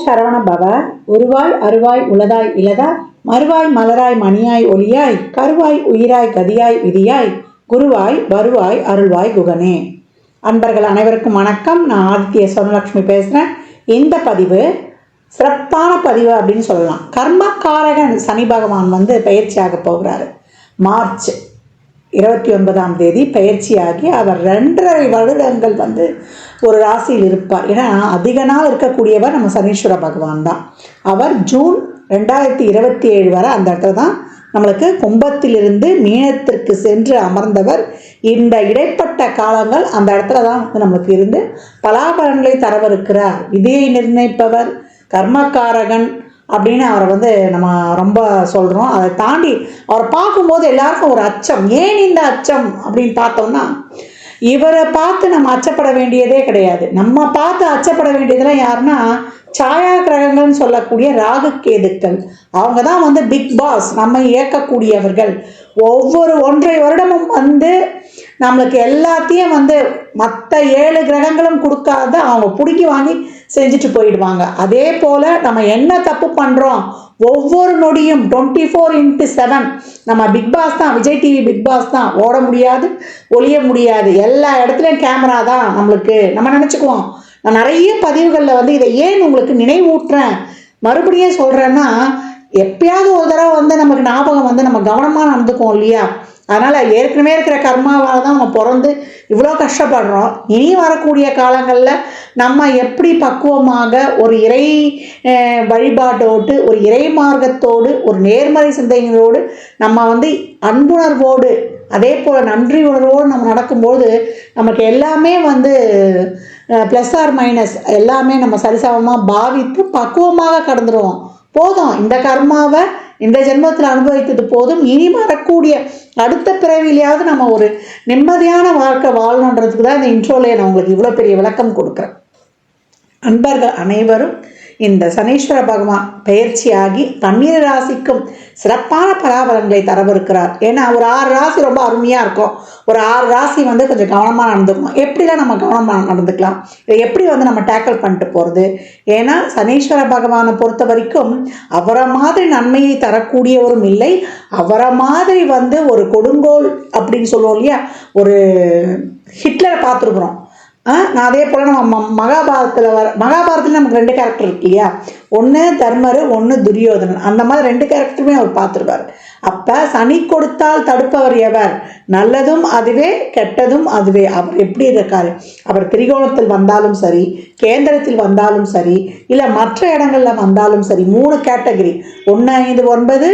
சரவண பவ. உருவாய் அருவாய் உளதாய் இலதாய் மறுவாய் மலராய் மணியாய் ஒளியாய் கருவாய் உயிராய் கதியாய் விதியாய் குருவாய் வருவாய் அருள்வாய் குகனே. அன்பர்கள் அனைவருக்கும் வணக்கம். நான் ஆதித்ய சோனலட்சுமி பேசுகிறேன். இந்த பதிவு சிறப்பான பதிவு அப்படின்னு சொல்லலாம். கர்மக்காரகன் சனி பகவான் பயிற்சியாக போகிறாரு. மார்ச் 29 பயிற்சியாகி அவர் 2.5 வருடங்கள் ஒரு ராசியில் இருப்பார். ஏன்னா அதிக நாள் இருக்கக்கூடியவர் நம்ம சனீஸ்வர பகவான் தான். அவர் ஜூன் 2027 வரை அந்த இடத்துல தான் நம்மளுக்கு கும்பத்திலிருந்து மீனத்திற்கு சென்று அமர்ந்தவர். இந்த இடைப்பட்ட காலங்கள் அந்த இடத்துல தான் நம்மளுக்கு இருந்து பலாபலன்களை தரவிருக்கிறார். விதியை நிர்ணயிப்பவர், கர்மக்காரகன் அப்படின்னு அவரை நம்ம ரொம்ப சொல்கிறோம். அதை தாண்டி அவரை பார்க்கும்போது எல்லாருக்கும் ஒரு அச்சம். ஏன் இந்த அச்சம் அப்படின்னு பார்த்தோம்னா, இவரை பார்த்து நம்ம அச்சப்பட வேண்டியதே கிடையாது. நம்ம பார்த்து அச்சப்பட வேண்டியதெல்லாம் யாருன்னா சாயா கிரகங்கள்னு சொல்லக்கூடிய ராகு கேதுக்கள். அவங்க தான் பிக் பாஸ், நம்ம இயக்கக்கூடியவர்கள். ஒவ்வொரு 1.5 வருடமும் நம்மளுக்கு எல்லாத்தையும் மற்ற 7 கிரகங்களும் கொடுக்காத அவங்க பிடுங்கி வாங்கி செஞ்சுட்டு போயிடுவாங்க. அதே போல் நம்ம என்ன தப்பு பண்ணுறோம், ஒவ்வொரு நொடியும் 24x7 நம்ம பிக் பாஸ் தான். விஜய் டிவி பிக் பாஸ் தான். ஓட முடியாது, ஒளிய முடியாது, எல்லா இடத்துலையும் கேமரா தான் நம்மளுக்கு. நம்ம நினச்சிக்குவோம். நான் நிறைய பதிவுகளில் இதை ஏன் உங்களுக்கு நினைவூட்டுறேன், மறுபடியும் சொல்கிறேன்னா, எப்பயாவது ஒரு தடவை நமக்கு ஞாபகம் நம்ம கவனமாக நடந்துக்குவோம் இல்லையா? அதனால் ஏற்கனவே இருக்கிற கர்மாவால் தான் நம்ம பிறந்து இவ்வளோ கஷ்டப்படுறோம். இனி வரக்கூடிய காலங்களில் நம்ம எப்படி பக்குவமாக ஒரு இறை வழிபாட்டோடு, ஒரு இறை மார்க்கத்தோடு, ஒரு நேர்மறை சிந்தனைகளோடு, நம்ம அன்புணர்வோடு, அதே போல் நன்றி உணர்வோடு நம்ம நடக்கும்போது நமக்கு எல்லாமே ப்ளஸ் ஆர் மைனஸ் எல்லாமே நம்ம சரிசமமாக பாவித்து பக்குவமாக கடந்துடுவோம். போதும், இந்த கர்மாவை இந்த ஜென்மத்தில் அனுபவித்தது போதும். இனி வரக்கூடிய அடுத்த பிறவிலையாவது நம்ம ஒரு நிம்மதியான வாழ்க்கை வாழணுன்றதுக்கு தான் இந்த இன்ட்ரோலே நான் உங்களுக்கு இவ்வளோ பெரிய விளக்கம் கொடுக்குறேன். அன்பர்கள் அனைவரும் இந்த சனீஸ்வர பகவான் பயிற்சியாகி 12 ராசிக்கும் சிறப்பான பலாபலன்களை தரவிருக்கிறார். ஏன்னா ஒரு 6 ராசி ரொம்ப அருமையாக இருக்கும். ஒரு 6 ராசி கொஞ்சம் கவனமாக நடந்துக்கணும். எப்படிலாம் நம்ம கவனமாக நடந்துக்கலாம், இதை எப்படி நம்ம டேக்கிள் பண்ணிட்டு போகிறது? ஏன்னா சனீஸ்வர பகவானை பொறுத்த வரைக்கும் அவரை மாதிரி நன்மையை தரக்கூடியவரும் இல்லை. அவரை மாதிரி ஒரு கொடுங்கோல் அப்படின்னு சொல்லுவோம் இல்லையா, ஒரு ஹிட்லரை பார்த்துருக்குறோம். நான் அதே போல் நம்ம மகாபாரதத்தில் நமக்கு 2 கேரக்டர் இருக்கு இல்லையா, ஒன்று தர்மர், ஒன்று துரியோதனன். அந்த மாதிரி 2 கேரக்டருமே அவர் பார்த்துருப்பார். அப்போ சனி கொடுத்தால் தடுப்பவர் எவர்? நல்லதும் அதுவே, கெட்டதும் அதுவே. அவர் எப்படி இருக்காரு? அவர் திரிகோணத்தில் வந்தாலும் சரி, கேந்திரத்தில் வந்தாலும் சரி, இல்லை மற்ற இடங்களில் வந்தாலும் சரி, 3 கேட்டகரி, 1 5 9,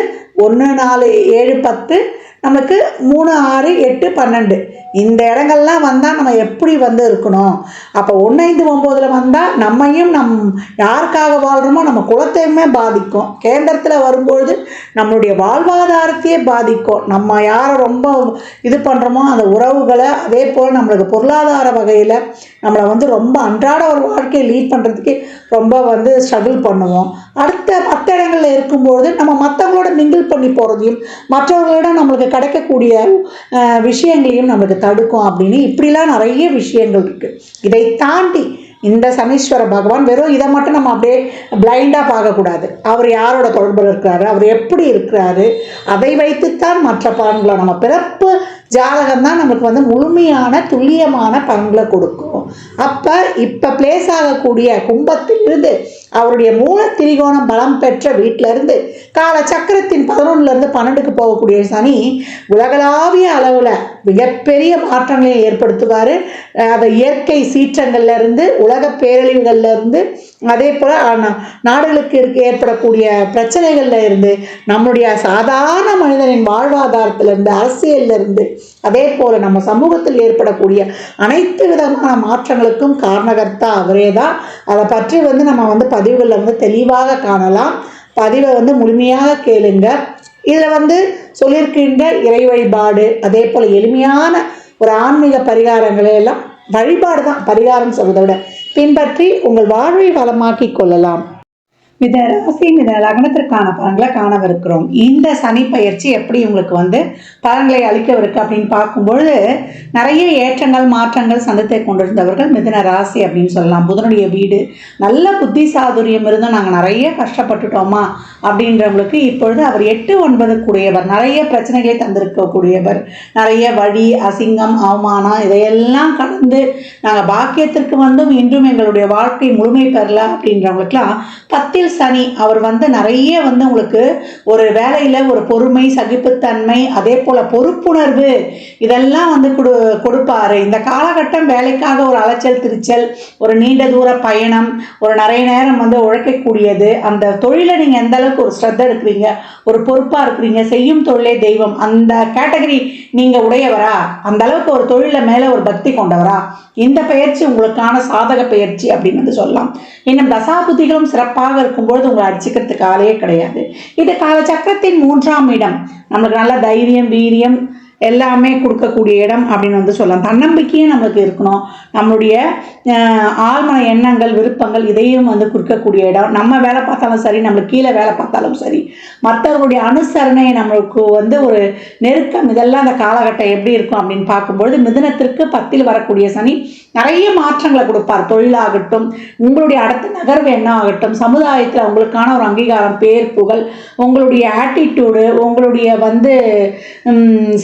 1 4 7 10, நமக்கு 3 6 8 12 இந்த இடங்கள்லாம் வந்தால் நம்ம எப்படி இருக்கணும்? அப்போ 1 5 9 வந்தால் நம்மையும் யாருக்காக வாழ்கிறோமோ நம்ம குலத்தையுமே பாதிக்கும். கேந்திரத்தில் வரும்பொழுது நம்மளுடைய வாழ்வாதாரத்தையே பாதிக்கும். நம்ம யாரை ரொம்ப இது பண்ணுறோமோ அந்த உறவுகளை, அதே போல் நம்மளுக்கு பொருளாதார வகையில் நம்மளை ரொம்ப அன்றாட ஒரு வாழ்க்கையை லீட் பண்ணுறதுக்கு ரொம்ப ஸ்ட்ரகிள் பண்ணுவோம். அடுத்த மற்ற இடங்களில் இருக்கும்பொழுது நம்ம மற்றவங்களோட மிங்கிள் பண்ணி போகிறதையும் மற்றவங்களோட நம்மளுக்கு கிடைக்கக்கூடிய விஷயங்களையும் நம்மளுக்கு தடுக்கும். அப்படின்னு இப்படிலாம் நிறைய விஷயங்கள் இருக்குது. இதை தாண்டி இந்த சனீஸ்வர பகவான் வெறும் இதை மட்டும் நம்ம அப்படியே பிளைண்டாக பார்க்கக்கூடாது. அவர் யாரோட தொடர்பில் இருக்கிறாரு, அவர் எப்படி இருக்கிறாரு, அதை வைத்துத்தான் மற்ற பலன்களை, நம்ம பிறப்பு ஜாதகம் தான் நமக்கு முழுமையான துல்லியமான பலன்களை கொடுக்கும். அப்போ இப்போ பிளேஸ் ஆகக்கூடிய கும்பத்திலிருந்து அவருடைய மூல திரிகோணம் பலம் பெற்ற வீட்டிலிருந்து கால சக்கரத்தின் 11லேருந்து 12க்கு போகக்கூடிய சனி உலகளாவிய அளவில் மிகப்பெரிய மாற்றங்களை ஏற்படுத்துவார். அதை இயற்கை சீற்றங்கள்லேருந்து, உலக பேரழிவுகள்லேருந்து, அதே போல் நாடுகளுக்கு ஏற்படக்கூடிய பிரச்சனைகள்ல இருந்து, நம்முடைய சாதாரண மனிதனின் வாழ்வாதாரத்திலிருந்து, அரசியலிருந்து, அதே போல் நம்ம சமூகத்தில் ஏற்படக்கூடிய அனைத்து விதமான மாற்றங்களுக்கும் காரணகர்த்தா அவரே தான். அதை பற்றி நம்ம பதிவுகளில் தெளிவாக காணலாம். பதிவை முழுமையாக கேளுங்க. இதில் சொல்லியிருக்கின்ற இறை வழிபாடு, அதே போல் எளிமையான ஒரு ஆன்மீக பரிகாரங்களை எல்லாம், வழிபாடு தான் பரிகாரம் சொல்வதை விட, பின்பற்றி உங்கள் வாழ்வை வளமாக்கி கொள்ளலாம். மித ராசி மித லக்னத்திற்கான பலன்களை காணவிருக்கிறோம். இந்த சனி பயிற்சி எப்படி உங்களுக்கு வந்து பலன்களை அளிக்கவிருக்கு அப்படின்னு பார்க்கும்பொழுது நிறைய ஏற்றங்கள் மாற்றங்கள் சந்தித்தை கொண்டிருந்தவர்கள் மிதன ராசி அப்படின்னு சொல்லலாம். புதனுடைய வீடு, நல்ல புத்தி சாதுரியம் இருந்தும் நாங்கள் நிறைய கஷ்டப்பட்டுட்டோமா அப்படின்றவங்களுக்கு இப்பொழுது அவர் 8-9 கூடியவர், நிறைய பிரச்சனைகளை தந்திருக்கக்கூடியவர், நிறைய வழி அசிங்கம் அவமானம் இதையெல்லாம் கடந்து நாங்கள் பாக்கியத்திற்கு வந்தும் இன்றும் எங்களுடைய வாழ்க்கை முழுமை பெறல அப்படின்றவங்களுக்குலாம் 10 சனி அவர் வந்து நிறைய வந்து உங்களுக்கு ஒரு வேலையில ஒரு பொறுமை, சகிப்புத்தன்மை, அதே போல பொறுப்புணர்வு இதெல்லாம் வந்து கொடுப்பாரு. இந்த காலகட்டம் வேலைக்காக ஒரு அலைச்சல் திருச்சல், ஒரு நீண்ட தூர பயணம், ஒரு நிறைய நேரம் வந்து உழைக்கக்கூடியது, அந்த தொழிலை நீங்க எந்த அளவுக்கு ஒரு ஸ்ரத்த எடுக்கிறீங்க, ஒரு பொறுப்பா இருக்கிறீங்க, செய்யும் தொழிலே தெய்வம், அந்த கேட்டகரி நீங்க உடையவரா, அந்த அளவுக்கு ஒரு தொழில மேல ஒரு பக்தி கொண்டவரா, இந்த பயிற்சி உங்களுக்கான சாதக பயிற்சி அப்படின்னு வந்து சொல்லலாம். இன்னும் தசாபுத்திகளும் சிறப்பாக இருக்கும்பொழுது உங்களை அடிச்சுக்கிறதுக்கு ஆளையே கிடையாது. இது காலச்சக்கரத்தின் 3ஆம் இடம், நம்மளுக்கு நல்ல தைரியம் வீரியம் எல்லாமே கொடுக்கக்கூடிய இடம் அப்படின்னு வந்து சொல்லலாம். தன்னம்பிக்கையும் நம்மளுக்கு இருக்கணும், நம்மளுடைய ஆழ்மன எண்ணங்கள் விருப்பங்கள் இதையும் வந்து கொடுக்கக்கூடிய இடம். நம்ம வேலை பார்த்தாலும் சரி, நம்மளுக்கு கீழே வேலை பார்த்தாலும் சரி, மற்றவர்களுடைய அனுசரணை நம்மளுக்கு வந்து ஒரு நெருக்கம், இதெல்லாம் அந்த காலகட்டம் எப்படி இருக்கும் அப்படின்னு பார்க்கும்பொழுது மிதுனத்திற்கு 10 வரக்கூடிய சனி நிறைய மாற்றங்களை கொடுப்பார். தொழிலாகட்டும், உங்களுடைய அடுத்த நகர்வு என்ன ஆகட்டும், சமுதாயத்தில் உங்களுக்கான ஒரு அங்கீகாரம், பேர் புகழ், உங்களுடைய ஆட்டிடியூடு, உங்களுடைய வந்து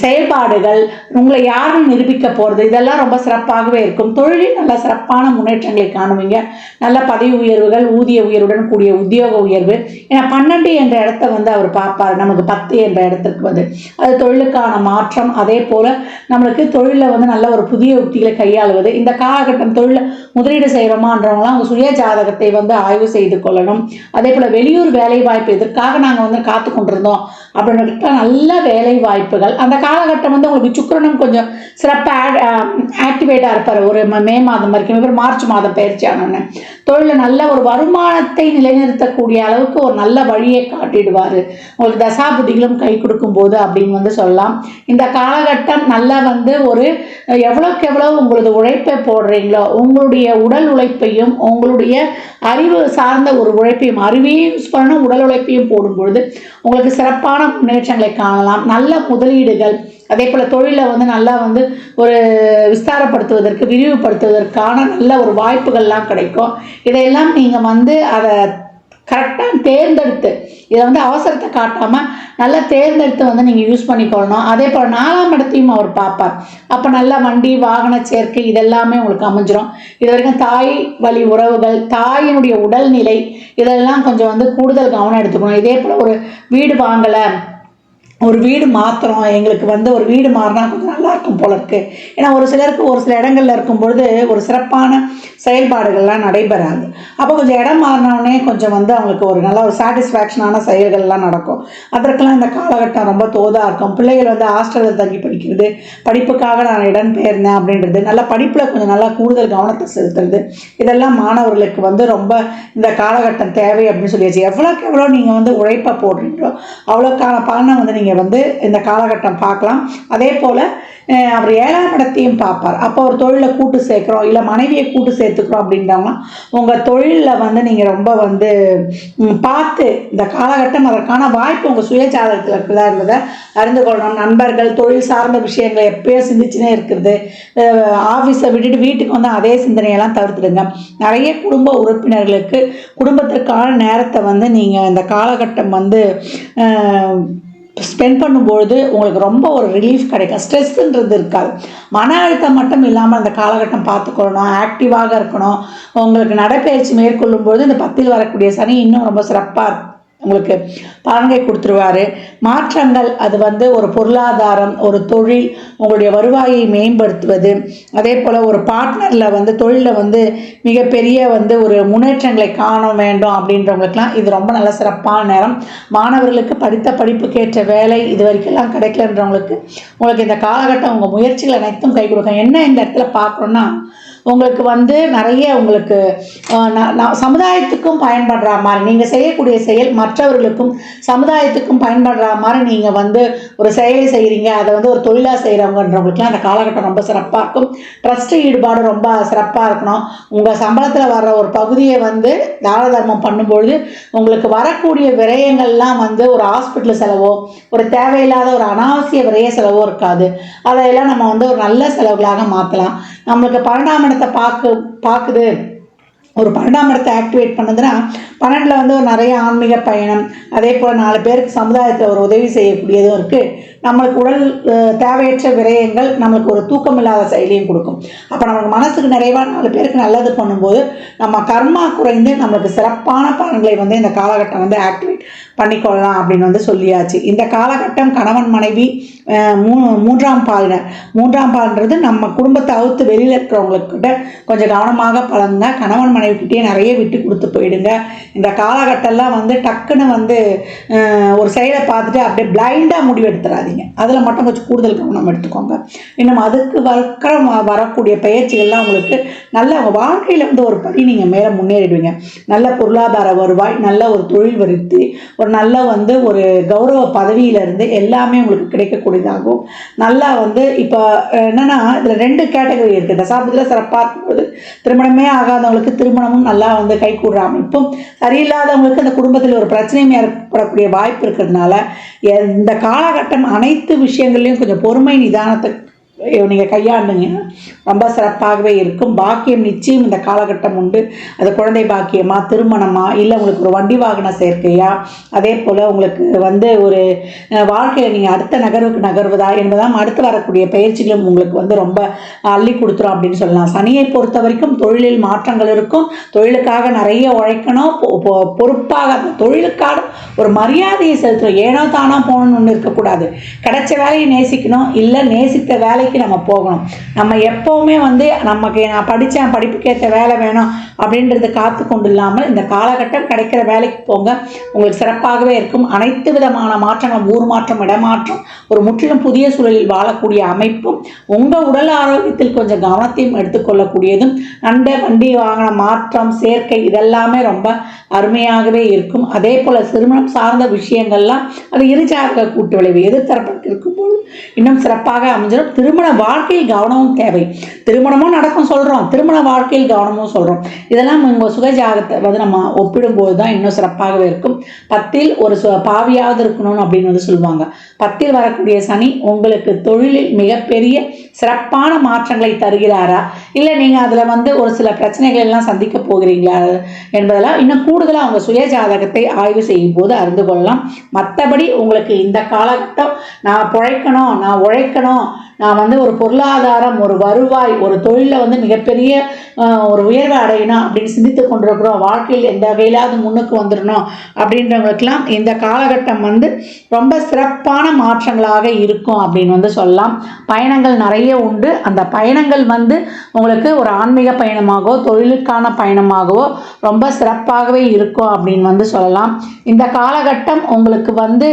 செயல்பாடுகள், உங்களை யாரும் நிரூபிக்க போகிறது, இதெல்லாம் ரொம்ப சிறப்பாகவே இருக்கும். தொழிலில் நல்ல சிறப்பான முன்னேற்றங்களை காணுவீங்க. நல்ல பதவி உயர்வுகள், ஊதிய உயர்வுடன் கூடிய உத்தியோக உயர்வு. ஏன்னா 12 என்ற இடத்த வந்து அவர் பார்ப்பார், நமக்கு 10 என்ற இடத்திற்கு வந்து அது தொழிலுக்கான மாற்றம். அதே போல நம்மளுக்கு தொழிலில் வந்து நல்ல ஒரு புதிய உத்திகளை கையாளுவது. இந்த காலகட்டம் தொழில் முதலீடு செய்கிறோமான்றவங்களாம் அவங்க சுய ஜாதகத்தை வந்து ஆய்வு செய்து கொள்ளணும். அதே போல் வெளியூர் வேலை வாய்ப்பு, இதற்காக நாங்கள் வந்து காத்து கொண்டிருந்தோம் அப்படின்ட்டு நல்ல வேலை வாய்ப்புகள். அந்த காலகட்டம் வந்து உங்களுக்கு சுக்கிரனும் கொஞ்சம் சிறப்பாக ஆக்டிவேட்டாக இருப்பார். ஒரு மே மாதம் வரைக்கும், இவர் மார்ச் மாதம் பயிற்சி ஆனோன்னு தொழிலில் நல்ல ஒரு வருமானத்தை நிலைநிறுத்தக்கூடிய அளவுக்கு ஒரு நல்ல வழியை காட்டிடுவார். உங்களுக்கு தசாபுதிகளும் கை கொடுக்கும் போது அப்படின்னு வந்து சொல்லலாம். இந்த காலகட்டம் நல்லா வந்து ஒரு எவ்வளோக்கு எவ்வளோ உங்களது உழைப்பை போடுறீங்களோ, உங்களுடைய உடல் உழைப்பையும் உங்களுடைய அறிவு சார்ந்த ஒரு உழைப்பையும், அறிவையும் யூஸ் பண்ணணும், உடல் உழைப்பையும் போடும்பொழுது உங்களுக்கு சிறப்பான முன்னேற்றங்களை காணலாம். நல்ல முதலீடுகள், அதே போல் தொழிலை வந்து நல்லா வந்து ஒரு விஸ்தாரப்படுத்துவதற்கு, விரிவுபடுத்துவதற்கான நல்ல ஒரு வாய்ப்புகள்லாம் கிடைக்கும். இதையெல்லாம் நீங்கள் வந்து அதை கரெக்டாக தேர்ந்தெடுத்து, இதை வந்து அவசரத்தை காட்டாமல் நல்லா தேர்ந்தெடுத்து வந்து நீங்கள் யூஸ் பண்ணிக்கொள்ளணும். அதே போல் 4ஆம் இடத்தையும் அவர் பார்ப்பார். அப்போ நல்லா வண்டி வாகன சேர்க்கை இதெல்லாமே உங்களுக்கு அமைஞ்சிரும். இது வரைக்கும் தாய் வழி உறவுகள், தாயினுடைய உடல்நிலை இதெல்லாம் கொஞ்சம் வந்து கூடுதல் கவனம் எடுத்துக்கணும். இதே போல் ஒரு வீடு வாங்கலை, ஒரு வீடு மாத்திரம், எங்களுக்கு வந்து ஒரு வீடு மாறினா கொஞ்சம் நல்லா இருக்கும் போல இருக்கு. ஏன்னா ஒரு சிலருக்கு ஒரு சில இடங்கள்ல இருக்கும்பொழுது ஒரு சிறப்பான செயல்பாடுகள்லாம் நடைபெறாது. அப்போ கொஞ்சம் இடம் மாறினோடனே கொஞ்சம் வந்து அவங்களுக்கு ஒரு நல்ல ஒரு சாட்டிஸ்ஃபேக்ஷனான செயல்கள்லாம் நடக்கும். அதற்கெல்லாம் இந்த காலகட்டம் ரொம்ப தோதாக இருக்கும். பிள்ளைகள் வந்து ஹாஸ்டலில் தங்கி படிக்கிறது, படிப்புக்காக நான் இடம் பெயர்ந்தேன் அப்படின்றது, நல்லா படிப்பில் கொஞ்சம் நல்லா கூடுதல் கவனத்தை செலுத்துறது, இதெல்லாம் மாணவர்களுக்கு வந்து ரொம்ப இந்த காலகட்டம் தேவை அப்படின்னு சொல்லியாச்சு. எவ்வளோக்கு எவ்வளோ நீங்கள் வந்து உழைப்பை போடுறீங்களோ அவ்வளோக்கான பலனை வந்து நீங்கள் வந்து இந்த காலகட்டம் பார்க்கலாம். அதே போல் அவர் 7ஆம் இடத்தையும் பார்ப்பார். அப்போ ஒரு தொழிலை கூட்டு சேர்க்குறோம், இல்லை மனைவியை கூட்டு சேர்த்துக்கிறோம் அப்படின்றாங்கன்னா உங்கள் தொழிலில் வந்து நீங்கள் ரொம்ப வந்து பார்த்து இந்த காலகட்டம் அதற்கான வாய்ப்பு உங்கள் சுய ஜாதகத்தில் இருக்குதா இருந்ததை அறிந்து கொள்ளணும். நண்பர்கள், தொழில் சார்ந்த விஷயங்களை எப்பயோ சிந்திச்சுனே இருக்கிறது, ஆஃபீஸை விட்டுட்டு வீட்டுக்கு வந்து அதே சிந்தனையெல்லாம் தவிர்த்துடுங்க. நிறைய குடும்ப உறுப்பினர்களுக்கு குடும்பத்திற்கான நேரத்தை வந்து நீங்கள் இந்த காலகட்டம் வந்து ஸ்பெண்ட் பண்ணும்பொழுது உங்களுக்கு ரொம்ப ஒரு ரிலீஃப் கிடைக்கும். ஸ்ட்ரெஸ்ஸுன்றது இருக்காது. மன அழுத்தம் மட்டும் இல்லாமல் அந்த காலகட்டம் பார்த்துக்கொள்ளணும், ஆக்டிவாக இருக்கணும். உங்களுக்கு நடைப்பயிற்சி மேற்கொள்ளும்பொழுது இந்த 10 வரக்கூடிய சனி இன்னும் ரொம்ப சிறப்பாக உங்களுக்கு பலன்களை கொடுத்துருவார். மாற்றங்கள், அது வந்து ஒரு பொருளாதாரம், ஒரு தொழில், உங்களுடைய வருவாயை மேம்படுத்துவது, அதே போல் ஒரு பார்ட்னரில் வந்து தொழிலில் வந்து மிகப்பெரிய வந்து ஒரு முன்னேற்றங்களை காண வேண்டும் அப்படின்றவங்களுக்கெல்லாம் இது ரொம்ப நல்ல சிறப்பான நேரம். மாணவர்களுக்கு படித்த படிப்புக்கேற்ற வேலை இது வரைக்கும்லாம் கிடைக்கலன்றவங்களுக்கு உங்களுக்கு இந்த காலகட்டம் உங்கள் முயற்சிகள் அனைத்தும் கை கொடுக்கும். என்ன இந்த இடத்துல பார்க்கணுன்னா உங்களுக்கு வந்து நிறைய உங்களுக்கு சமுதாயத்துக்கும் பயன்படுற மாதிரி நீங்கள் செய்யக்கூடிய செயல் மற்றவர்களுக்கும் சமுதாயத்துக்கும் பயன்படுற மாதிரி நீங்கள் வந்து ஒரு செயலை செய்கிறீங்க, அதை வந்து ஒரு தொழிலாக செய்கிறவங்கன்றவங்களுக்குலாம் அந்த காலகட்டம் ரொம்ப சிறப்பாக இருக்கும். ட்ரஸ்ட் ஈடுபாடு ரொம்ப சிறப்பாக இருக்கணும். உங்கள் சம்பளத்தில் வர்ற ஒரு பகுதியை வந்து தான தர்மம் பண்ணும்பொழுது உங்களுக்கு வரக்கூடிய விரயங்கள்லாம் வந்து ஒரு ஹாஸ்பிட்டல் செலவோ ஒரு தேவையில்லாத ஒரு அனாவசிய விரய செலவோ இருக்காது. அதையெல்லாம் நம்ம வந்து ஒரு நல்ல செலவுகளாக மாற்றலாம். நம்மளுக்கு 12ஆம் இடத்தை பார்க்குது, ஒரு 12ஆம் இடத்தை ஆக்டிவேட் பண்ணுதுன்னா 12ல் வந்து ஒரு நிறைய ஆன்மீக பயணம், அதே போல் 4 பேருக்கு சமுதாயத்தில் ஒரு உதவி செய்யக்கூடியதும் இருக்குது. நம்மளுக்கு உடல் தேவையற்ற விரயங்கள், நம்மளுக்கு ஒரு தூக்கமில்லாத செயலையும் கொடுக்கும். அப்போ நமக்கு மனசுக்கு நிறைவாக 4 பேருக்கு நல்லது பண்ணும்போது நம்ம கர்மா குறைந்து நம்மளுக்கு சிறப்பான பலன்களை வந்து இந்த காலகட்டம் வந்து ஆக்டிவேட் பண்ணிக்கொள்ளலாம் அப்படின்னு வந்து சொல்லியாச்சு. இந்த காலகட்டம் கணவன் மனைவி 3ஆம் பாலினர், 3ஆம் பால்ன்றது நம்ம குடும்பத்தை அவுத்து வெளியில் இருக்கிறவங்கக்கிட்ட கொஞ்சம் கவனமாக பழகுங்க. கணவன் மனைவிக்கிட்டே நிறைய விட்டு கொடுத்து போயிடுங்க. இந்த காலகட்டம்லாம் வந்து டக்குன்னு வந்து ஒரு செயலை பார்த்துட்டு அப்படியே பிளைண்டாக முடிவு எடுத்துடாதீங்க. அதில் மட்டும் கொஞ்சம் கூடுதல் கவனம் எடுத்துக்கோங்க. இன்னும் அதுக்கு வரக்கூடிய பயிற்சிகள்லாம் உங்களுக்கு நல்ல வாழ்க்கையில் வந்து ஒரு படி நீங்கள் மேலே முன்னேறிடுவீங்க. நல்ல பொருளாதார வருவாய், நல்ல ஒரு தொழில் விருத்தி, ஒரு நல்ல வந்து ஒரு கௌரவ பதவியிலிருந்து எல்லாமே உங்களுக்கு கிடைக்கக்கூடியதாகும். நல்லா வந்து இப்போ என்னென்னா இதில் 2 கேட்டகரி இருக்குது. தசாபதியில் சிறப்பாக இருக்கும்போது திருமணமே ஆகாதவங்களுக்கு திருமணமும் நல்லா வந்து கைகூடுற அமைப்பும், சரியில்லாதவங்களுக்கு அந்த குடும்பத்தில் ஒரு பிரச்சனையும் ஏற்படக்கூடிய வாய்ப்பு இருக்கிறதுனால இந்த காலகட்டம் அனைத்து விஷயங்கள்லையும் கொஞ்சம் பொறுமை நிதானத்தை நீங்கள் கையாண்டுங்க, ரொம்ப சிறப்பாகவே இருக்கும். பாக்கியம் நிச்சயம் இந்த காலகட்டம் உண்டு. அது குழந்தை பாக்கியமா, திருமணமா, இல்லை உங்களுக்கு ஒரு வண்டி வாகன சேர்க்கையா, அதே போல் உங்களுக்கு வந்து ஒரு வாழ்க்கையில் நீங்கள் அடுத்த நகர்வுக்கு நகர்வதா என்பதாம் அடுத்து வரக்கூடிய பயிற்சிகளும் உங்களுக்கு வந்து ரொம்ப அள்ளி கொடுத்துரும் அப்படின்னு சொல்லலாம். சனியை பொறுத்த வரைக்கும் தொழிலில் மாற்றங்கள் இருக்கும். தொழிலுக்காக நிறைய உழைக்கணும். பொறுப்பாக அந்த தொழிலுக்காக ஒரு மரியாதையை செலுத்தணும். ஏனோ தானா போகணும்னு ஒன்று இருக்கக்கூடாது. கிடைச்ச வேலையை நேசிக்கணும், இல்லை நேசித்த வேலைக்கு நம்ம போகணும். நம்ம எப்போவுமே வந்து நமக்கு நான் படித்தேன், படிப்புக்கேற்ற வேலை வேணும் அப்படின்றது காத்து கொண்டு இல்லாமல் இந்த காலகட்டம் கிடைக்கிற வேலைக்கு போங்க, உங்களுக்கு சிறப்பாகவே இருக்கும். அனைத்து விதமான மாற்றங்கள், ஊர் மாற்றம், இடமாற்றம், ஒரு முற்றிலும் புதிய சூழலில் வாழக்கூடிய அமைப்பும், உங்கள் உடல் ஆரோக்கியத்தில் கொஞ்சம் கவனத்தையும் எடுத்துக்கொள்ளக்கூடியதும், அந்த வண்டி வாகன மாற்றம், சேர்க்கை இதெல்லாமே ரொம்ப அருமையாகவே இருக்கும். அதே போல் திருமணம் சார்ந்த விஷயங்கள்லாம் அது இருஜாக கூட்டு விளைவு எதிர்த்தரப்புக்கு இருக்கும்போது இன்னும் சிறப்பாக அமைஞ்சிடும். திருமண வாழ்க்கையில் கவனமும் தேவை. திருமணமும் நடக்கும் சொல்கிறோம், திருமண வாழ்க்கையில் கவனமும் சொல்கிறோம். இதெல்லாம் உங்கள் சுகஜாகத்தை வந்து நம்ம ஒப்பிடும்போது தான் இன்னும் சிறப்பாகவே இருக்கும். 10ல் ஒரு பாவியாவது இருக்கணும்னு அப்படின்னு வந்து சொல்லுவாங்க. 10ல் வரக்கூடிய சனி உங்களுக்கு தொழிலில் மிகப்பெரிய சிறப்பான மாற்றங்களை தருகிறாரா, இல்லை நீங்கள் அதில் வந்து ஒரு சில பிரச்சனைகள் எல்லாம் சந்திக்க போகிறீங்களா என்பதெல்லாம் இன்னும் கூடுதலாக அவங்க சுய ஜாதகத்தை ஆய்வு செய்யும் போது அறிந்து கொள்ளலாம். மற்றபடி உங்களுக்கு இந்த காலகட்டம் நான் பிழைக்கணும், நான் உழைக்கணும், நான் வந்து ஒரு பொருளாதாரம், ஒரு வருவாய், ஒரு தொழிலில் வந்து மிகப்பெரிய ஒரு உயர்வை அடையணும் அப்படின்னு சிந்தித்து கொண்டிருக்கிறோம், வாழ்க்கையில் எந்த வகையிலாவது முன்னுக்கு வந்துடணும் அப்படின்றவங்களுக்கெல்லாம் இந்த காலகட்டம் வந்து ரொம்ப சிறப்பான மாற்றங்களாக இருக்கும் அப்படின்னு வந்து சொல்லலாம். பயணங்கள் நிறைய உண்டு. அந்த பயணங்கள் வந்து உங்களுக்கு ஒரு ஆன்மீக பயணமாகவோ தொழிலுக்கான பயணமாகவோ ரொம்ப சிறப்பாகவே இருக்கும் அப்படின்னு வந்து சொல்லலாம். இந்த காலகட்டம் உங்களுக்கு வந்து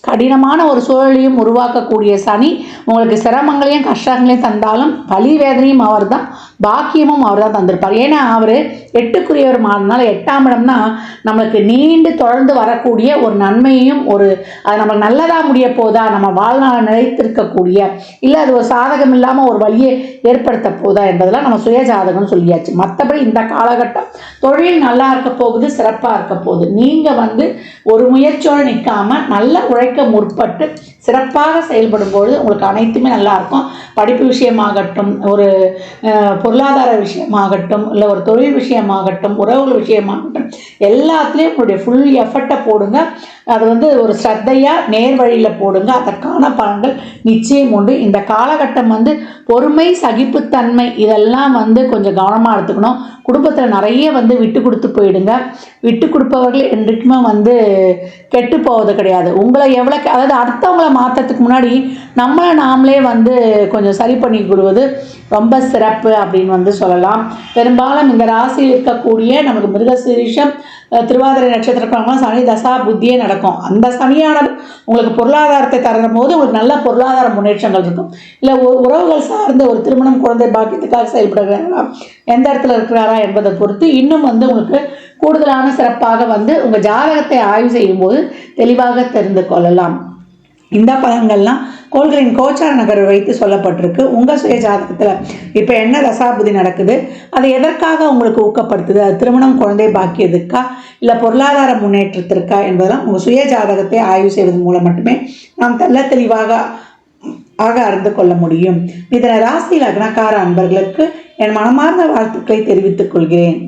கடினமான ஒரு சூழலையும் உருவாக்கக்கூடிய சனி உங்களுக்கு சிரமங்களையும் கஷ்டங்களையும் தந்தாலும் வலி வேதனையும் அவர் தான், பாக்கியமும் அவர் தான் தந்திருப்பார். ஏன்னா அவர் 8க்குரியவர் மாறினால 8ஆம் இடம் தான் நம்மளுக்கு நீண்டு தொடர்ந்து வரக்கூடிய ஒரு நன்மையையும் ஒரு அது நமக்கு நல்லதாக முடிய போதா, நம்ம வாழ்நாள் நிலைத்திருக்கக்கூடிய, இல்லை அது ஒரு சாதகம் இல்லாமல் ஒரு வழியை ஏற்படுத்த போதா என்பதெல்லாம் நம்ம சுய ஜாதகம்னு சொல்லியாச்சு. மற்றபடி இந்த காலகட்டம் தொழில் நல்லா இருக்க போகுது, சிறப்பாக இருக்க போகுது. நீங்கள் வந்து ஒரு முயற்சியோடு நிற்காமல் நல்ல உழைக்க முற்பட்டு சிறப்பாக செயல்படும் பொழுது உங்களுக்கு அனைத்துமே நல்லா இருக்கும். படிப்பு விஷயமாகட்டும், ஒரு பொருளாதார விஷயமாகட்டும், இல்லை ஒரு தொழில் விஷயமாகட்டும், உறவுகள் விஷயமாகட்டும், எல்லாத்துலேயும் உங்களுடைய ஃபுல் எஃபர்ட்டை போடுங்க. அது வந்து ஒரு ஸ்ரத்தையாக நேர் வழியில் போடுங்க. அதற்கான பலன்கள் நிச்சயம் உண்டு. இந்த காலகட்டம் வந்து பொறுமை, சகிப்புத்தன்மை இதெல்லாம் வந்து கொஞ்சம் கவனமாக எடுத்துக்கணும். குடும்பத்தில் நிறைய வந்து விட்டு கொடுத்து போயிடுங்க. விட்டு கொடுப்பவர்கள் என்றைக்குமே வந்து கெட்டு போவது கிடையாது. உங்களை எவ்வளோ, அதாவது அடுத்தவங்களை மாற்றத்துக்கு முன்னாடி நம்மளை நாமளே வந்து கொஞ்சம் சரி பண்ணி கொடுவது ரொம்ப சிறப்பு அப்படின்னு வந்து சொல்லலாம். பெரும்பாலும் இந்த ராசியில் இருக்கக்கூடிய நமக்கு மிருகசீரிஷம், திருவாதிரை நட்சத்திரக்காரங்களாம் சனி தசா புத்தியே நடக்கும். நடக்கும். அந்த சனியானது உங்களுக்கு பொருளாதாரத்தை தரும் போது உங்களுக்கு நல்ல பொருளாதார முன்னேற்றங்கள் இருக்கும். இல்லை உறவுகள் சார்ந்த ஒரு திருமணம், குழந்தை பாக்கியத்துக்காக செயல்படுகிறாரா, எந்த இடத்துல இருக்கிறாரா என்பதை பொறுத்து இன்னும் உங்களுக்கு கூடுதலான சிறப்பாக உங்கள் ஜாதகத்தை ஆய்வு செய்யும் போது தெளிவாக தெரிந்து கொள்ளலாம். இந்த பலன்கள்லாம் கோள்களின் கோச்சார நகர் வைத்து சொல்லப்பட்டிருக்கு. உங்கள் சுய ஜாதகத்தில் இப்போ என்ன தசாபுதி நடக்குது, அது எதற்காக உங்களுக்கு ஊக்கப்படுத்துது, அது திருமணம், குழந்தை பாக்கியதுக்கா இல்லை பொருளாதார முன்னேற்றத்திற்கா என்பதெல்லாம் உங்கள் சுய ஜாதகத்தை ஆய்வு செய்வதன் மூலம் மட்டுமே நாம் தெளிவாக அறிந்து கொள்ள முடியும். இதன ராசி லக்னக்கார அன்பர்களுக்கு என் மனமார்ந்த வாழ்த்துக்களை தெரிவித்துக் கொள்கிறேன்.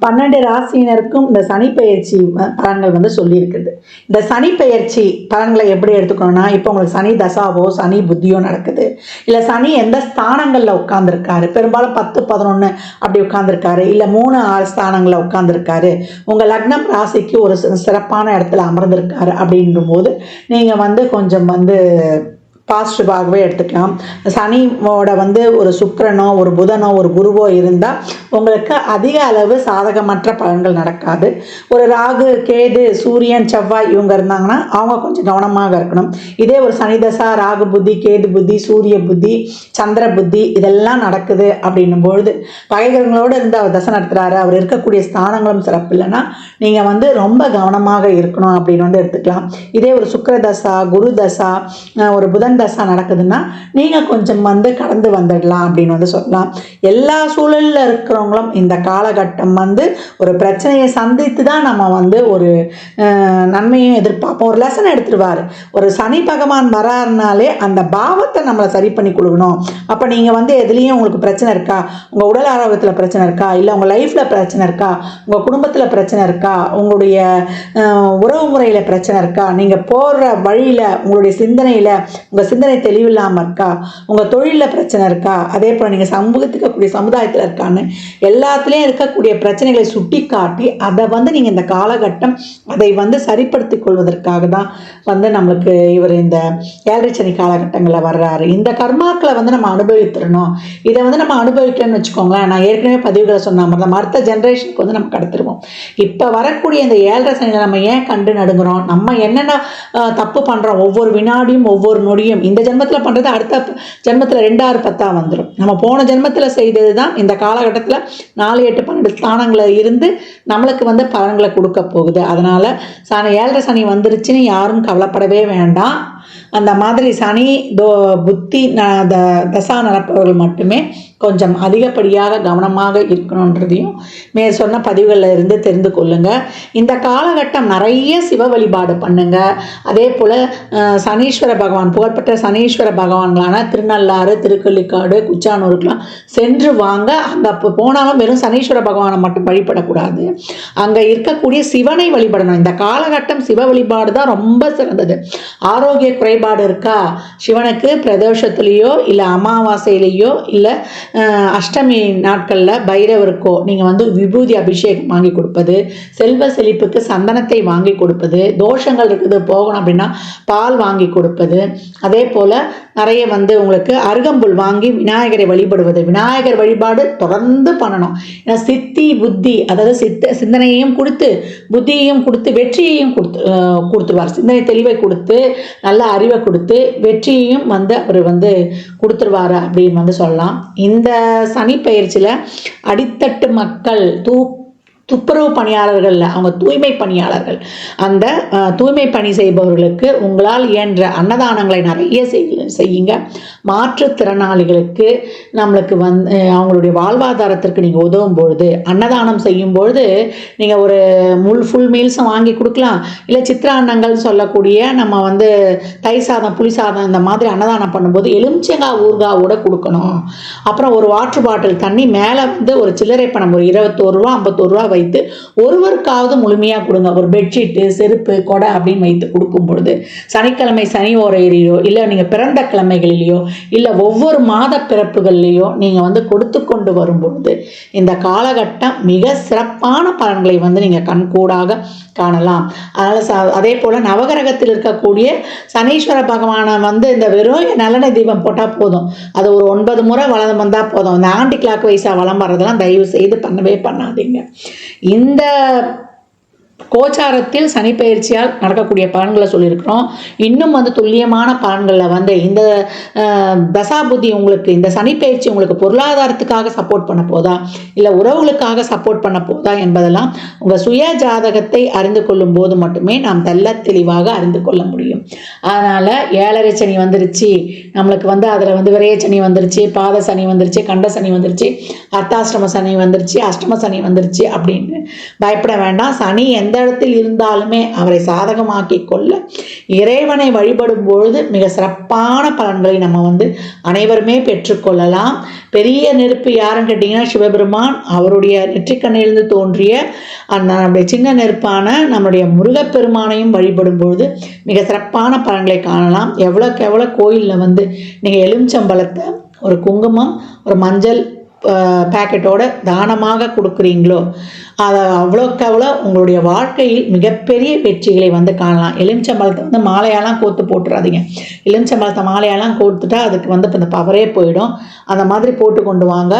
12 ராசியினருக்கும் இந்த சனி பெயர்ச்சி பலன்கள் சொல்லியிருக்குது. இந்த சனி பெயர்ச்சி பலன்களை எப்படி எடுத்துக்கணும்னா, இப்போ உங்களுக்கு சனி தசாவோ சனி புத்தியோ நடக்குது, இல்லை சனி எந்த ஸ்தானங்களில் உட்கார்ந்துருக்காரு, பெரும்பாலும் 10, 11 அப்படி உட்கார்ந்துருக்காரு, இல்லை 3, 6 ஸ்தானங்களில் உட்கார்ந்துருக்காரு, உங்கள் லக்னம் ராசிக்கு ஒரு சிறப்பான இடத்துல அமர்ந்திருக்காரு அப்படின்ற போது நீங்கள் கொஞ்சம் பாசிட்டிவாகவே எடுத்துக்கலாம். சனியோட ஒரு சுக்கிரனோ ஒரு புதனோ ஒரு குருவோ இருந்தால் உங்களுக்கு அதிக அளவு சாதகமற்ற பலன்கள் நடக்காது. ஒரு ராகு, கேது, சூரியன், செவ்வாய் இவங்க இருந்தாங்கன்னா அவங்க கொஞ்சம் கவனமாக இருக்கணும். இதே ஒரு சனி தசா, ராகு புத்தி, கேது புத்தி, சூரிய புத்தி, சந்திர புத்தி இதெல்லாம் நடக்குது அப்படின்னும் பொழுது பகைகளோடு இருந்து அவர் தசை நடத்துகிறாரு, அவர் இருக்கக்கூடிய ஸ்தானங்களும் சிறப்பு இல்லைன்னா நீங்கள் ரொம்ப கவனமாக இருக்கணும் அப்படின்னு எடுத்துக்கலாம். இதே ஒரு சுக்கிர தசா, குரு தசா, ஒரு புதன் தசா நடக்குதுன்னா நீங்கள் கொஞ்சம் கடந்து வந்துடலாம் அப்படின்னு சொல்லலாம். எல்லா சூழலில் இருக்கிறவங்களும் இந்த காலகட்டம் ஒரு பிரச்சனையை சந்தித்து தான் நம்ம ஒரு நன்மையும் எதிர்பார்ப்போம். ஒரு லெசன் எடுத்துருவார். ஒரு சனி பகவான் வராருனாலே அந்த பாவத்தை நம்மளை சரி பண்ணி கொடுக்கணும். அப்போ நீங்கள் எதுலேயும் உங்களுக்கு பிரச்சனை இருக்கா, உங்கள் உடல் ஆரோக்கியத்தில் பிரச்சனை இருக்கா, இல்லை உங்கள் லைஃப்பில் பிரச்சனை இருக்கா, உங்கள் குடும்பத்தில் பிரச்சனை இருக்கா, உங்களுடைய உறவு முறையில் பிரச்சனை இருக்கா, நீங்கள் போகிற வழியில் உங்களுடைய சிந்தனையில் உங்கள் சிந்தனை தெளிவில்லாமல் இருக்கா, உங்கள் தொழிலில் பிரச்சனை இருக்கா, அதே போல் நீங்கள் சமூகத்துக்கக்கூடிய சமுதாயத்தில் இருக்கான்னு எல்லாத்துலேயும் இருக்கக்கூடிய பிரச்சனைகளை சுட்டி காட்டி அதை நீங்கள் இந்த காலகட்டம் அதை சரிப்படுத்திக் கொள்வதற்காக தான் நம்மளுக்கு இவர் இந்த 7 சனி காலகட்டங்களில் வர்றாரு. இந்த கர்மாக்களை நம்ம அனுபவித்துடணும். இதை நம்ம அனுபவிக்கணும்னு வச்சுக்கோங்களேன், நான் ஏற்கனவே பதிவுகளை சொன்ன மாதிரி தான் அடுத்த ஜென்ரேஷனுக்கு நம்ம கடத்திடுவோம். இப்போ வரக்கூடிய இந்த 7 சனியில் நம்ம ஏன் கண்டு நடுங்குறோம், நம்ம என்னென்ன தப்பு பண்ணுறோம், ஒவ்வொரு வினாடியும் ஒவ்வொரு நொடியும் இந்த ஜென்மத்தில் பண்ணுறது அடுத்த ஜென்மத்தில் 2, 6, 10 வந்துடும். நம்ம போன ஜென்மத்தில் செய்தது தான் இந்த காலகட்டத்தில் 4, 8, 12 ஸ்தானங்களில் இருந்து நம்மளுக்கு பலன்களை கொடுக்க போகுது. அதனால் 7 சனி வந்துருச்சுன்னு யாரும் கவலைப்படவே வேண்டாம். அந்த மாதிரி சனி புத்தி தசா நடப்பவர்கள் மட்டுமே கொஞ்சம் அதிகப்படியாக கவனமாக இருக்கணுன்றதையும் மேற் சொன்ன பதிவுகளில் இருந்து தெரிந்து கொள்ளுங்கள். இந்த காலகட்டம் நிறைய சிவ வழிபாடு பண்ணுங்க. அதே போல் சனீஸ்வர பகவான், புகழ்பெற்ற சனீஸ்வர பகவான்களான திருநள்ளாறு, திருக்கள்ளிக்காடு, குச்சானூருக்கெலாம் சென்று வாங்க. அங்கே போனாலும் வெறும் சனீஸ்வர பகவானை மட்டும் வழிபடக்கூடாது, அங்கே இருக்கக்கூடிய சிவனை வழிபடணும். இந்த காலகட்டம் சிவ வழிபாடு தான் ரொம்ப சிறந்தது. ஆரோக்கிய குறைபாடு இருக்கா, சிவனுக்கு பிரதோஷத்துலேயோ இல்லை அமாவாசையிலேயோ இல்லை அஷ்டமி நாட்களில் பைரவருக்கோ நீங்கள் விபூதி அபிஷேகம் வாங்கி கொடுப்பது, செல்வ செழிப்புக்கு சந்தனத்தை வாங்கி கொடுப்பது, தோஷங்கள் இருக்குது போகணும் அப்படின்னா பால் வாங்கி கொடுப்பது, அதே போல் நிறைய உங்களுக்கு அருகம்புல் வாங்கி விநாயகரை வழிபடுவது. விநாயகர் வழிபாடு தொடர்ந்து பண்ணணும். ஏன்னா சித்தி புத்தி, அதாவது சிந்தனையையும் கொடுத்து புத்தியையும் கொடுத்து வெற்றியையும் கொடுத்துருவார். சிந்தனை தெளிவை கொடுத்து நல்ல அறிவை கொடுத்து வெற்றியையும் அவர் கொடுத்துருவார் அப்படின்னு சொல்லலாம். இந்த சனி பயிற்சியில் அடித்தட்டு மக்கள் துப்புரவு பணியாளர்கள், அவங்க தூய்மை பணியாளர்கள், அந்த தூய்மை பணி செய்பவர்களுக்கு உங்களால் இயன்ற அன்னதானங்களை நிறைய செய்யுங்க. மாற்றுத்திறனாளிகளுக்கு நம்மளுக்கு அவங்களுடைய வாழ்வாதாரத்திற்கு நீங்கள் உதவும் பொழுது, அன்னதானம் செய்யும் பொழுது நீங்கள் ஒரு ஃபுல் மீல்ஸும் வாங்கி கொடுக்கலாம். இல்லை சித்திரான்னங்கள் சொல்லக்கூடிய நம்ம தயிர் சாதம், புளி சாதம் இந்த மாதிரி அன்னதானம் பண்ணும்போது எலுமிச்சங்காய் ஊறுகாவோட கொடுக்கணும். அப்புறம் ஒரு வாட்டர் பாட்டில் தண்ணி மேலே ஒரு சில்லறை பணம் ஒரு 21 ரூபா 51 ரூபா வைத்து ஒருவருக்காவது முழுமையாக கொடுங்க. ஒரு பெட்ஷீட்டு, செருப்பு, கொடை அப்படின்னு வைத்து கொடுக்கும் பொழுது சனிக்கிழமை சனி ஓரையிலையோ இல்லை நீங்கள் பிறந்த கிழமைகளிலேயோ இல்லை ஒவ்வொரு மாத பிறப்புகள்லையோ நீங்கள் கொடுத்து கொண்டு வரும்பொழுது இந்த காலகட்டம் மிக சிறப்பான பலன்களை நீங்கள் கண்கூடாக காணலாம். அதனால் அதே போல் நவகிரகத்தில் இருக்கக்கூடிய சனீஸ்வர பகவானை இந்த வெறும் நல்லெண்ணெய் தீபம் போட்டால் போதும். அது ஒரு 9 முறை வளம் வந்தால் போதும். இந்த ஆண்டி கிளாக் வைஸாக வளம் வர்றதெல்லாம் தயவு செய்து பண்ணவே பண்ணாதீங்க. இந்த கோச்சாரத்தில் சனி பயிற்சியால் நடக்கக்கூடிய பலன்களை சொல்லியிருக்கிறோம். இன்னும் வந்து துல்லியமான பலன்களில் வந்து இந்த தசாபுத்தி உங்களுக்கு, இந்த சனி பயிற்சி உங்களுக்கு பொருளாதாரத்துக்காக சப்போர்ட் பண்ண போதா, இல்லை உறவுகளுக்காக சப்போர்ட் பண்ண போதா என்பதெல்லாம் உங்கள் சுய ஜாதகத்தை அறிந்து கொள்ளும் போது மட்டுமே நாம் தெல்ல தெளிவாக அறிந்து கொள்ள முடியும். அதனால் 7.5 சனி வந்துருச்சு, நம்மளுக்கு வந்து அதில் வந்து விரைய சனி வந்துருச்சு, பாத சனி வந்துருச்சு, கண்ட சனி வந்துருச்சு, அர்த்தாஷ்டம சனி வந்துருச்சு, அஷ்டம சனி வந்துருச்சு அப்படின்னு பயப்பட வேண்டாம். சனி எந்த இடத்தில் இருந்தாலுமே அவரை சாதகமாக்கி கொள்ள இறைவனை வழிபடும் பொழுது மிக சிறப்பான பலன்களை நம்ம வந்து அனைவருமே பெற்றுக்கொள்ளலாம். பெரிய நெருப்பு யாருன்னு கேட்டிங்கன்னா சிவபெருமான். அவருடைய நெற்றிக்கண்ணிலிருந்து தோன்றிய அந்த நம்முடைய சின்ன நெருப்பான நம்முடைய முருகப்பெருமானையும் வழிபடும் பொழுது மிக சிறப்பான பலன்களை காணலாம். எவ்வளோக்கு எவ்வளோ கோயிலில் வந்து நீங்கள் எலுமிச்சம்பழத்தை, ஒரு குங்குமம், ஒரு மஞ்சள் பேக்கெட்டோட தானமாக கொடுக்குறீங்களோ அதை அவ்வளோக்கு அவ்வளோ உங்களுடைய வாழ்க்கையில் மிகப்பெரிய வெற்றிகளை வந்து காணலாம். எலுமிச்சம்பழத்தை வந்து மாலையாலாம் கோர்த்து போட்டுறாதீங்க. எலுமிச்சம்பழத்தை மாலையாலாம் கோர்த்துட்டா அதுக்கு வந்து இப்போ இந்த பவரே போயிடும். அந்த மாதிரி போட்டு கொண்டு வாங்க.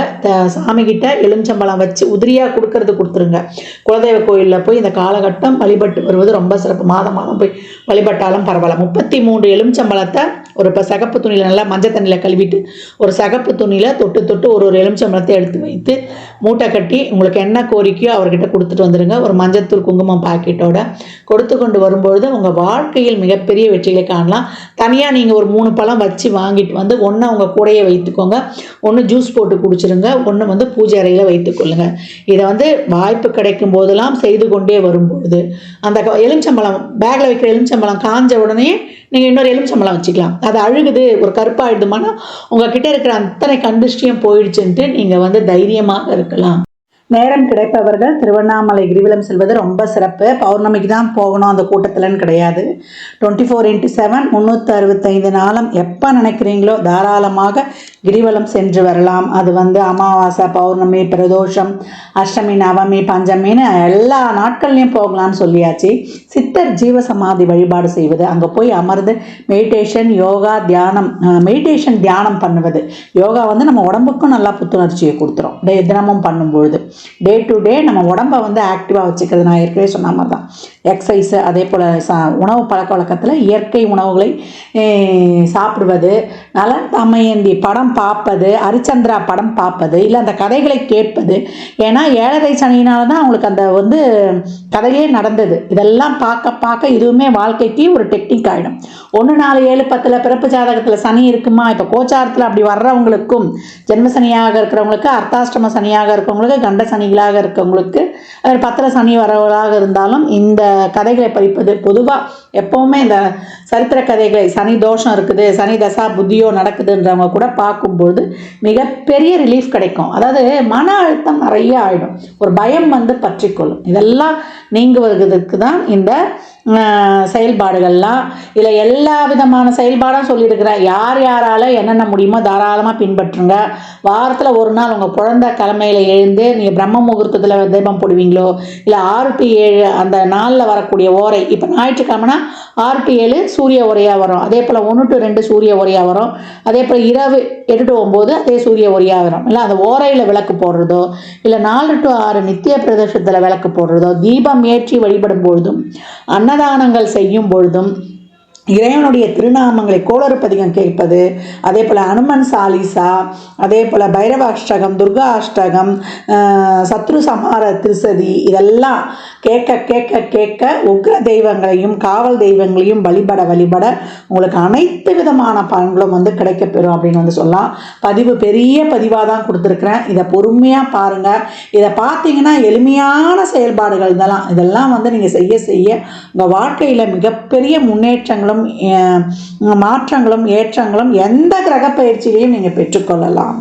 சாமிகிட்ட எலுமிச்சம்பழம் வச்சு உதிரியாக கொடுத்துருங்க. குலதெய்வ கோயிலில் போய் இந்த காலகட்டம் வழிபட்டு வருவது ரொம்ப சிறப்பு. மாதம் போய் வழிபட்டாலும் பரவாயில்ல. 33 எலுமிச்சம்பழத்தை ஒரு இப்போ சகப்பு துணியில் நல்லா மஞ்சள் தண்ணியில் கழுவிட்டு ஒரு சகப்பு துணியில் தொட்டு ஒரு எலுமிச்சம்பழத்தை எடுத்து வைத்து மூட்டை கட்டி உங்களுக்கு என்ன கோரிக்கையோ அவர்கிட்ட கொடுத்துட்டு வந்துடுங்க. ஒரு மஞ்சத்தூள் குங்குமம் பாக்கெட்டோட கொடுத்து கொண்டு வரும்பொழுது உங்கள் வாழ்க்கையில் மிகப்பெரிய வெற்றிகளை காணலாம். தனியாக நீங்கள் ஒரு 3 பழம் வச்சு வாங்கிட்டு வந்து ஒன்று உங்கள் கூடையே வைத்துக்கோங்க, ஒன்று ஜூஸ் போட்டு குடிச்சிருங்க, ஒன்று வந்து பூஜை அறையில் வைத்துக்கொள்ளுங்க. இதை வந்து வாய்ப்பு கிடைக்கும் போதெல்லாம் செய்து கொண்டே வரும்பொழுது அந்த எலுமிச்சம்பழம் பேக்கில் வைக்கிற எலுமிச்சம்பழம் காஞ்ச உடனே நீங்கள் இன்னொரு எலுமிச்சம்பழம் வச்சுக்கலாம். அது அழுகுது, ஒரு கருப்பாகிடுமானா உங்ககிட்ட இருக்கிற அத்தனை கண்டிஷ்டியும் போயிடுச்சுன்ட்டு நீங்கள் வந்து தைரியமாக இருக்கலாம். நேரம் கிடைப்பவர்கள் திருவண்ணாமலை கிரிவலம் செல்வது ரொம்ப சிறப்பு. பௌர்ணமிக்கு தான் போகணும் அந்த கூட்டத்தில்னு கிடையாது. 24x7 365 நாளும் எப்போ நினைக்கிறீங்களோ தாராளமாக கிரிவலம் சென்று வரலாம். அது வந்து அமாவாசை, பௌர்ணமி, பிரதோஷம், அஷ்டமி, நவமி, பஞ்சமின்னு எல்லா நாட்கள்லையும் போகலான்னு சொல்லியாச்சு. சித்தர் ஜீவசமாதி வழிபாடு செய்வது, அங்கே போய் அமர்ந்து மெடிடேஷன், யோகா, தியானம், தியானம் பண்ணுவது. யோகா வந்து நம்ம உடம்புக்கும் நல்லா புத்துணர்ச்சியை கொடுத்துரும். தினமும் பண்ணும்பொழுது டே டு டே நம்ம உடம்பை வந்து ஆக்டிவாக வச்சுக்கிறது. நான் ஏற்கனவே சொன்ன மாதிரி தான் எக்ஸசைஸு, அதே போல் உணவு பழக்க வழக்கத்தில் இயற்கை உணவுகளை சாப்பிடுவது, நல தமயந்தி படம் பார்ப்பது, ஹரிச்சந்திரா படம் பார்ப்பது, இல்லை அந்த கதைகளை கேட்பது. ஏன்னா 7.5 சனியினால தான் அவங்களுக்கு அந்த வந்து கதையே நடந்தது. இதெல்லாம் பார்க்க இதுவுமே வாழ்க்கைக்கு ஒரு டெக்னிக் ஆகிடும். 1, 4, 7, 10 பிறப்பு ஜாதகத்தில் சனி இருக்குமா, இப்போ கோச்சாரத்தில் அப்படி வர்றவங்களுக்கும், ஜென்ம சனியாக இருக்கிறவங்களுக்கு, அர்த்தாஷ்டம சனியாக இருக்கிறவங்களுக்கு, கண்ட சனிகளாக இருக்கிறவங்களுக்கு, 10 சனி வரவர்களாக இருந்தாலும் இந்த கதைகளை படிப்பது. பொதுவாக எப்போவுமே இந்த சரித்திர கதைகளை, சனி தோஷம் இருக்குது, சனி தசா புத்தியோ நடக்குதுன்றவங்க கூட பார்க்கும்பொழுது மிகப்பெரிய ரிலீஃப் கிடைக்கும். அதாவது மன அழுத்தம் நிறைய ஆகிடும், ஒரு பயம் வந்து பற்றிக்கொள்ளும். இதெல்லாம் நீங்குவதற்கு தான் இந்த செயல்பாடுகள்லாம். இதில் எல்லா விதமான செயல்பாடும் சொல்லியிருக்கிறேன். யாரால் என்னென்ன முடியுமோ தாராளமாக பின்பற்றுங்க. வாரத்தில் ஒரு நாள் உங்கள் குழந்தை கிழமையில் எழுந்து நீங்கள் பிரம்ம முகூர்த்தத்தில் தீபம் போடுவீங்களோ, இல்லை 6 to 7 அந்த நாளில் வரக்கூடிய ஓரை, இப்போ ஞாயிற்றுக்கிழமைனா 6 to 7 சூரிய உரையாக வரும். அதே போல் 1 to 2 சூரிய உரையாக வரும். அதே போல் இரவு 8 to 9 அதே சூரிய உரையாக வரும். இல்லை அந்த ஓரையில் விளக்கு போடுறதோ, இல்லை 4 to 6 நித்திய பிரதோஷத்தில் விளக்கு போடுறதோ, தீபம் ஏற்றி வழிபடும் பொழுதும், அன்னதானங்கள் செய்யும் பொழுதும், இறைவனுடைய திருநாமங்களை கோளறு பதிகம் கேட்பது, அதே போல் அனுமன் சாலிசா, அதே போல் பைரவ அஷ்டகம், துர்கா அஷ்டகம், சத்ரு சமார திருசதி, இதெல்லாம் கேட்க கேட்க கேட்க உக்ர தெய்வங்களையும் காவல் தெய்வங்களையும் வழிபட உங்களுக்கு அனைத்து விதமான பலன்களும் வந்து கிடைக்கப்பெறும் அப்படின்னு வந்து சொல்லலாம். பதிவு பெரிய பதிவாக தான் கொடுத்துருக்குறேன். இதை பொறுமையாக பாருங்கள். இதை பார்த்தீங்கன்னா எளிமையான செயல்பாடுகள் இதெல்லாம் வந்து நீங்கள் செய்ய உங்கள் வாழ்க்கையில் மிகப்பெரிய முன்னேற்றங்களும் மாற்றங்களும் ஏற்றங்களும் எந்த கிரக பயிற்சியிலையும் நீங்கள் பெற்றுக்கொள்ளலாம்.